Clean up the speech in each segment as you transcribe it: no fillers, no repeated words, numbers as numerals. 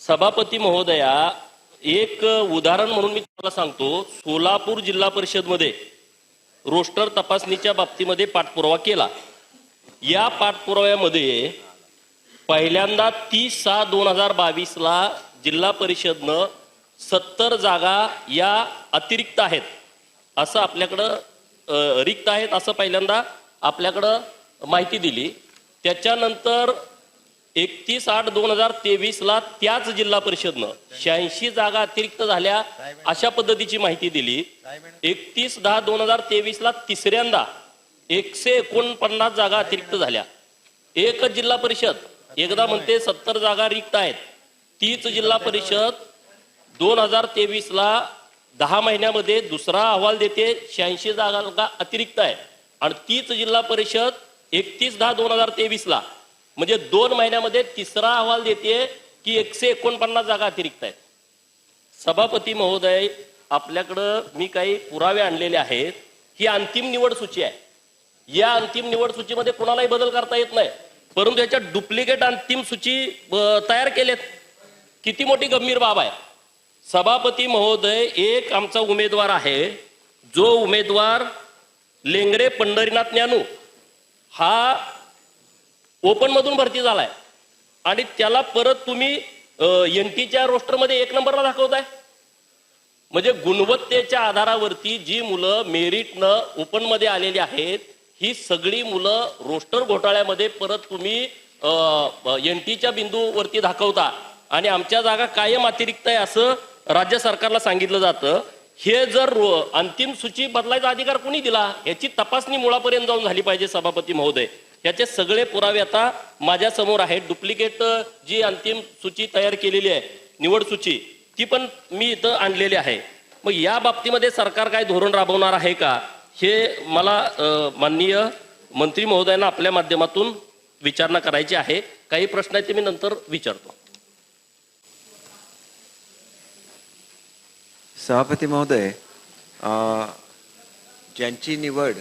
सभापती महोदया, एक उदाहरण म्हणून मी तुम्हाला सांगतो. सोलापूर जिल्हा परिषद मध्ये रोस्टर तपासणीच्या बाबतीमध्ये पाठपुरावा केला. या पाठपुराव्यामध्ये पहिल्यांदा 30/6/2022 ला जिल्हा परिषदनं 70 जागा या अतिरिक्त आहेत असं आपल्याकडं रिक्त आहेत असं पहिल्यांदा आपल्याकडं माहिती दिली. त्याच्यानंतर 31/8/2023 ला त्याच जिल्हा परिषदनं 86 जागा अतिरिक्त झाल्या अशा पद्धतीची माहिती दिली. 31/10/2023 ला तिसऱ्यांदा 149 जागा अतिरिक्त झाल्या. एकच जिल्हा परिषद एकदा म्हणते 70 जागा रिक्त आहेत. तीच जिल्हा परिषद 2023 ला 10 महिन्यामध्ये दुसरा अहवाल देते 86 जागा अतिरिक्त आहे. आणि तीच जिल्हा परिषद 31/10/2023 ला म्हणजे 2 महिन्यामध्ये तिसरा अहवाल देते की 149 जागा अतिरिक्त आहेत. सभापती महोदय, आपल्याकडं मी काही पुरावे आणलेले आहेत. ही अंतिम निवड सूची आहे. या अंतिम निवड सूचीमध्ये कोणालाही बदल करता येत नाही, परंतु याच्या डुप्लिकेट अंतिम सूची तयार केलेत. किती मोठी गंभीर बाब आहे. सभापती महोदय, एक आमचा उमेदवार आहे, जो उमेदवार लेंगरे पंढरीनाथ ज्ञानू हा ओपन मधून भरती झालाय आणि त्याला परत तुम्ही एनटीच्या रोस्टरमध्ये 1 नंबरला दाखवताय. म्हणजे गुणवत्तेच्या आधारावरती जी मुलं मेरिटनं ओपन मध्ये आलेली आहेत ही सगळी मुलं रोस्टर घोटाळ्यामध्ये परत तुम्ही एनटीच्या बिंदूवरती दाखवता आणि आमच्या जागा कायम अतिरिक्त आहे असं राज्य सरकारला सांगितलं जातं. हे जर अंतिम सूची बदलायचा अधिकार कोणी दिला याची तपासणी मुळापर्यंत जाऊन झाली पाहिजे. सभापती महोदय, याचे सगळे पुरावे आता माझ्या समोर आहेत. डुप्लिकेट जी अंतिम सूची तयार केलेली आहे निवड सूची ती पण मी इथं आणलेली आहे. मग या बाबतीमध्ये सरकार काय धोरण राबवणार आहे का हे मला माननीय मंत्री महोदयांना आपल्या माध्यमातून विचारणा करायची आहे. काही प्रश्न आहेत ते मी नंतर विचारतो. सभापती महोदय, ज्यांची निवड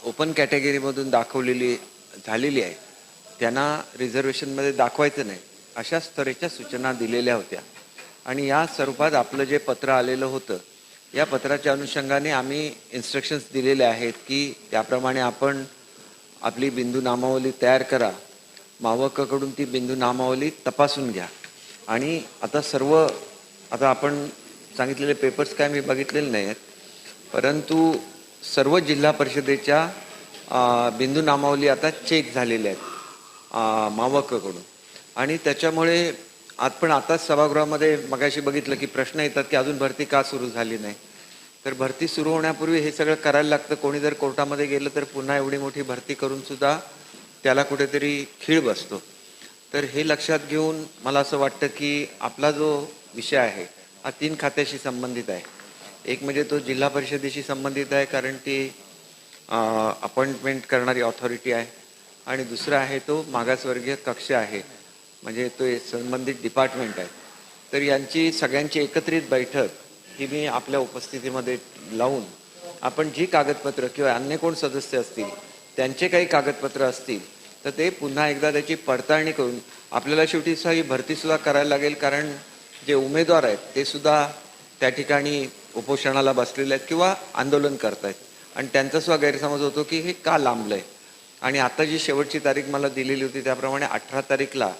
ओपन कॅटेगरीमधून झालेली आहे त्यांना रिझर्वेशनमध्ये दाखवायचं नाही अशा स्तराच्या सूचना दिलेल्या होत्या. आणि या स्वरूपात आपलं जे पत्र आलेलं होतं या पत्राच्या अनुषंगाने आम्ही इन्स्ट्रक्शन्स दिलेले आहेत की त्याप्रमाणे आपण आपली बिंदू नामावली तयार करा. मावककडून ती बिंदू नामावली तपासून घ्या. आणि आता आपण सांगितलेले पेपर्स काय मी बघितलेले नाही आहेत, परंतु सर्व जिल्हा परिषदेच्या बिंदू नामावली आता चेक झालेल्या आहेत मावककडून. आणि त्याच्यामुळे आपण आताच सभागृहामध्ये मगाशी बघितलं की प्रश्न येतात की अजून भरती का सुरू झाली नाही. तर भरती सुरू होण्यापूर्वी हे सगळं करायला लागतं. कोणी जर कोर्टामध्ये गेलं तर पुन्हा एवढी मोठी भरती करून सुद्धा त्याला कुठेतरी खीळ बसतो. तर हे लक्षात घेऊन मला असं वाटतं की आपला जो विषय आहे हा 3 खात्याशी संबंधित आहे. एक म्हणजे तो जिल्हा परिषदेशी संबंधित आहे कारण ती अपॉइंटमेंट करणारी ऑथॉरिटी आहे. आणि दुसरा आहे तो मागासवर्गीय कक्ष आहे म्हणजे तो संबंधित डिपार्टमेंट आहे. तर यांची सगळ्यांची एकत्रित बैठक ही मी आपल्या उपस्थितीमध्ये लावून आपण जी कागदपत्र किंवा अन्य कोण सदस्य असतील त्यांचे काही कागदपत्र असतील तर ते पुन्हा एकदा त्याची पडताळणी करून आपल्याला शेवटी ही भरतीसुद्धा करायला लागेल. कारण जे उमेदवार आहेत ते सुद्धा त्या ठिकाणी उपोषणाला बसलेले आहेत किंवा आंदोलन करत आहेत आणि त्यांचा सुद्धा गैरसमज होतो की हे का लांबलंय. आणि आता जी शेवटची तारीख मला दिलेली होती त्याप्रमाणे 18 तारीखला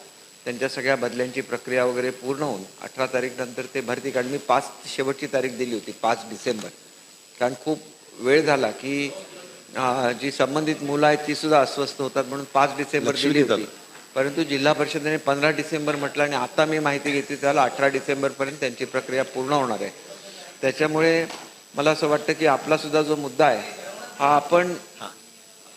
त्यांच्या सगळ्या बदल्यांची प्रक्रिया वगैरे पूर्ण होऊन 18 तारीख नंतर ते भरती काढून मी 5 शेवटची तारीख दिली होती 5 डिसेंबर. कारण खूप वेळ झाला की जी संबंधित मुलं आहेत ती सुद्धा अस्वस्थ होतात म्हणून 5 डिसेंबर दिली होती. परंतु जिल्हा परिषदेने 15 डिसेंबर म्हटलं आणि आता मी माहिती घेतली त्याला 18 डिसेंबरपर्यंत त्यांची प्रक्रिया पूर्ण होणार आहे. त्याच्यामुळे मला असं वाटतं की आपला सुद्धा जो मुद्दा आहे हा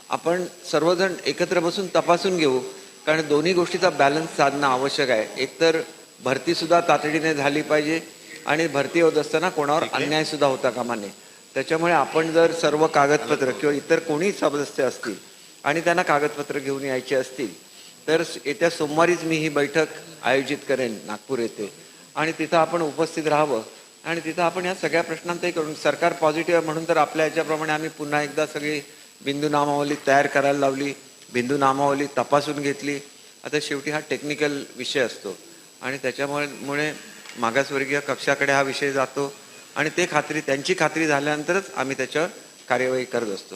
आपण सर्वजण एकत्र बसून तपासून घेऊ. कारण दोन्ही गोष्टीचा बॅलन्स साधणं आवश्यक आहे. एकतर भरती सुद्धा तातडीने झाली पाहिजे आणि भरती होत असताना कोणावर अन्याय सुद्धा होता कामा नये. त्याच्यामुळे आपण जर सर्व कागदपत्र किंवा इतर कोणी सदस्य असतील आणि त्यांना कागदपत्र घेऊन यायचे असतील तर येत्या सोमवारीच मी ही बैठक आयोजित करेन नागपूर येथे आणि तिथं आपण उपस्थित राहावं आणि तिथं आपण या सगळ्या प्रश्नांतही करून सरकार पॉझिटिव्ह म्हणून तर आपल्या याच्याप्रमाणे आम्ही पुन्हा एकदा सगळी बिंदू नामावली तयार करायला लावली. बिंदू नामावली तपासून घेतली. आता शेवटी हा टेक्निकल विषय असतो आणि त्याच्यामुळे मागासवर्गीय कक्षाकडे हा विषय जातो आणि त्यांची खात्री झाल्यानंतरच आम्ही त्याच्यावर कार्यवाही करत असतो.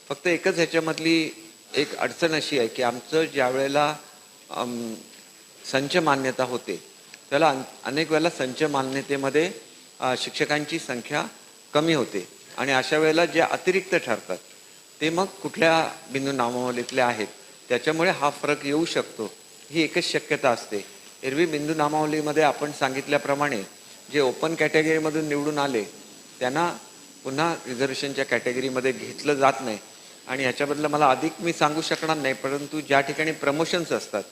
फक्त एकच ह्याच्यामधली एक अडचण अशी आहे की आमचं ज्या वेळेला संच मान्यता होते त्याला अनेक वेळेला संच मान्यतेमध्ये शिक्षकांची संख्या कमी होते आणि अशा वेळेला जे अतिरिक्त ठरतात ते मग कुठल्या बिंदू नामावलीतले आहेत त्याच्यामुळे हा फरक येऊ शकतो, ही एकच शक्यता असते. एरवी बिंदू नामावलीमध्ये आपण सांगितल्याप्रमाणे जे ओपन कॅटेगरीमधून निवडून आले त्यांना पुन्हा रिझर्वेशनच्या कॅटेगरीमध्ये घेतलं जात नाही आणि ह्याच्याबद्दल मला अधिक मी सांगू शकणार नाही, परंतु ज्या ठिकाणी प्रमोशन्स असतात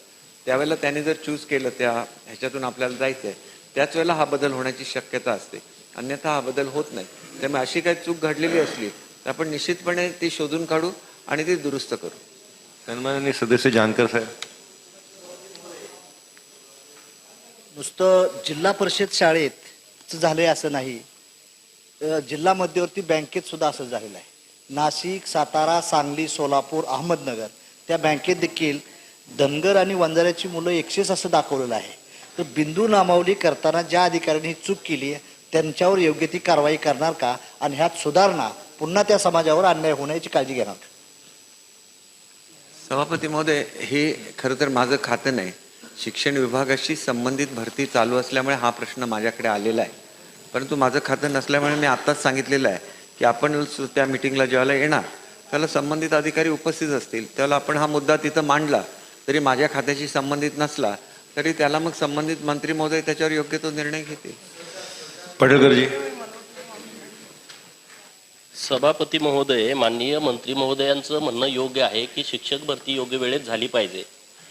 त्यावेळेला त्याने जर चूज केलं ह्याच्यातून आपल्याला जायचं आहे त्याच वेळेला हा बदल होण्याची शक्यता असते, अन्यथा हा बदल होत नाही. त्यामुळे अशी काही चूक घडलेली असली तर आपण निश्चितपणे ती शोधून काढू आणि ती दुरुस्त करू. सन्माननीय सदस्य जानकर साहेब. नुसतं जिल्हा परिषद शाळेत झालंय असं नाही, जिल्हा मध्यवर्ती बँकेत सुद्धा असं झालेलं आहे. नाशिक, सातारा, सांगली, सोलापूर, अहमदनगर त्या बँकेत देखील धनगर आणि वंजाऱ्याची मुलं एकशेच असं दाखवलेलं आहे. तर बिंदू नामावली करताना ज्या अधिकाऱ्यांनी चूक केली त्यांच्यावर योग्य ती कारवाई करणार का आणि ह्यात सुधारणा पुन्हा त्या समाजावर अन्याय होण्याची काळजी घेणार का? सभापती महोदय, हे खरं तर माझं खातं नाही. शिक्षण विभागाशी संबंधित भरती चालू असल्यामुळे हा प्रश्न माझ्याकडे आलेला आहे, परंतु माझं खातं नसल्यामुळे मी आत्ताच सांगितलेलं आहे की आपण त्या मिटिंगला ज्यावेळेला येणार त्याला संबंधित अधिकारी उपस्थित असतील त्याला आपण हा मुद्दा तिथं मांडला तरी माझ्या खात्याशी संबंधित नसला तरी त्याला मग संबंधित मंत्री महोदय त्याच्यावर योग्य तो निर्णय घेतील. पडळकरजी. सभापती महोदय, माननीय मंत्री महोदयांचं म्हणणं योग्य आहे की शिक्षक भरती योग्य वेळेत झाली पाहिजे,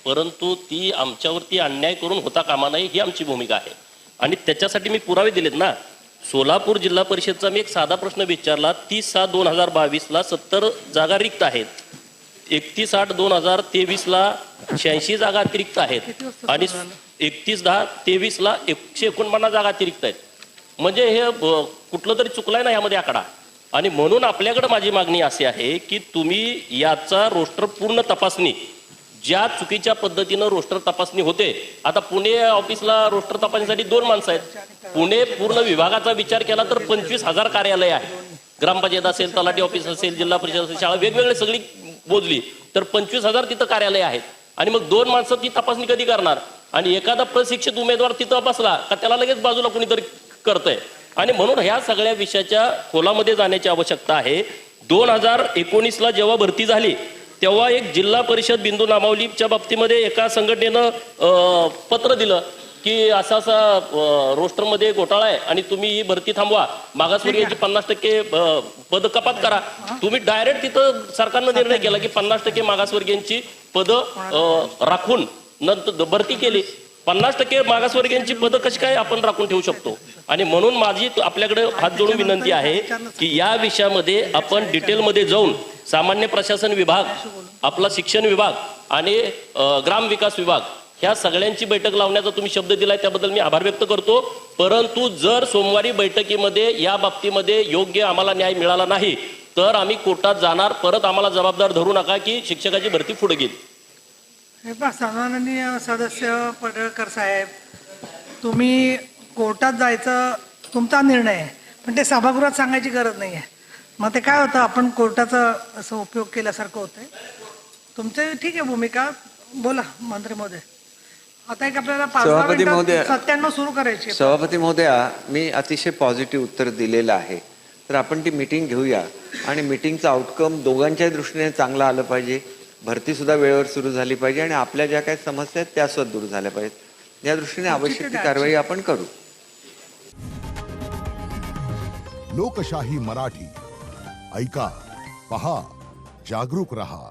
परंतु ती आमच्यावरती अन्याय करून होता कामा नये ही आमची भूमिका आहे आणि त्याच्यासाठी मी पुरावे दिलेत ना. सोलापूर जिल्हा परिषदचा मी एक साधा प्रश्न विचारला, 30/6/2022 70 जागा रिक्त आहेत, 31/8/2023 86 जागा अतिरिक्त आहेत आणि 31/10/23 149 जागा अतिरिक्त आहेत. म्हणजे हे कुठलं तरी चुकलंय ना यामध्ये आकडा. आणि म्हणून आपल्याकडे माझी मागणी अशी आहे की तुम्ही याचा रोस्टर पूर्ण तपासणी, ज्या चुकीच्या पद्धतीनं रोस्टर तपासणी होते, आता पुणे ऑफिसला रोस्टर तपासणीसाठी 2 माणसं आहेत. पुणे पूर्ण विभागाचा विचार केला तर 25,000 कार्यालय आहे. ग्रामपंचायत असेल, तलाठी ऑफिस असेल, जिल्हा परिषद असेल, शाळा वेगवेगळे सगळी बोलली तर 25,000 तिथं कार्यालय आहेत. आणि मग 2 माणसं ती तपासणी कधी करणार? आणि एखादा प्रशिक्षित उमेदवार तिथं बसला का त्याला लगेच बाजूला कुणीतरी करतंय. आणि म्हणून ह्या सगळ्या विषयाच्या खोलामध्ये जाण्याची आवश्यकता आहे. 2019ला जेव्हा भरती झाली तेव्हा एक जिल्हा परिषद बिंदू नामावलीच्या बाबतीमध्ये एका संघटनेनं पत्र दिलं की असा रोस्टरमध्ये घोटाळा आहे आणि तुम्ही ही भरती थांबवा, मागासवर्गीयांची 50% पद कपात करा. तुम्ही डायरेक्ट तिथं सरकारनं निर्णय केला की 50% मागासवर्गीयांची पदं राखून नंतर भरती केली. 50% मागासवर्गीयांची पदं कशी काय आपण राखून ठेवू शकतो? आणि म्हणून माझी आपल्याकडे हात जोडून विनंती आहे की या विषयामध्ये आपण डिटेलमध्ये जाऊन सामान्य प्रशासन विभाग, आपला शिक्षण विभाग आणि ग्रामविकास विभाग ह्या सगळ्यांची बैठक लावण्याचा तुम्ही शब्द दिलाय त्याबद्दल मी आभार व्यक्त करतो. परंतु जर सोमवारी बैठकीमध्ये या बाबतीमध्ये योग्य आम्हाला न्याय मिळाला नाही तर आम्ही कोर्टात जाणार. परत आम्हाला जबाबदार धरू नका की शिक्षकाची भरती पुढे गेली. हे पहा, सन्माननीय सदस्य पडळकर साहेब, तुम्ही कोर्टात जायचं तुमचा निर्णय आहे, पण ते सभागृहात सांगायची गरज नाही आहे. मग ते काय होतं, आपण कोर्टाचा असं उपयोग केल्यासारखं होतंय. तुमचे ठीक आहे भूमिका, बोला मंत्री महोदय. आता एक आपल्याला 5 मिनिटात 97 सुरू करायची. सभापती महोदया, मी अतिशय पॉझिटिव्ह उत्तर दिलेलं आहे. तर आपण ती मीटिंग घेऊया आणि मीटिंगचा आउटकम दोघांच्या दृष्टीने चांगला आलं पाहिजे. भरती सुद्धा वेळेवर सुरू झाली पाहिजे आणि आपल्या ज्या काही समस्या आहेत त्या सुद्धा दूर झाल्या पाहिजेत. या दृष्टीने आवश्यक ती कारवाई आपण करू. लोकशाही मराठी ऐका, पहा, जागरूक रहा.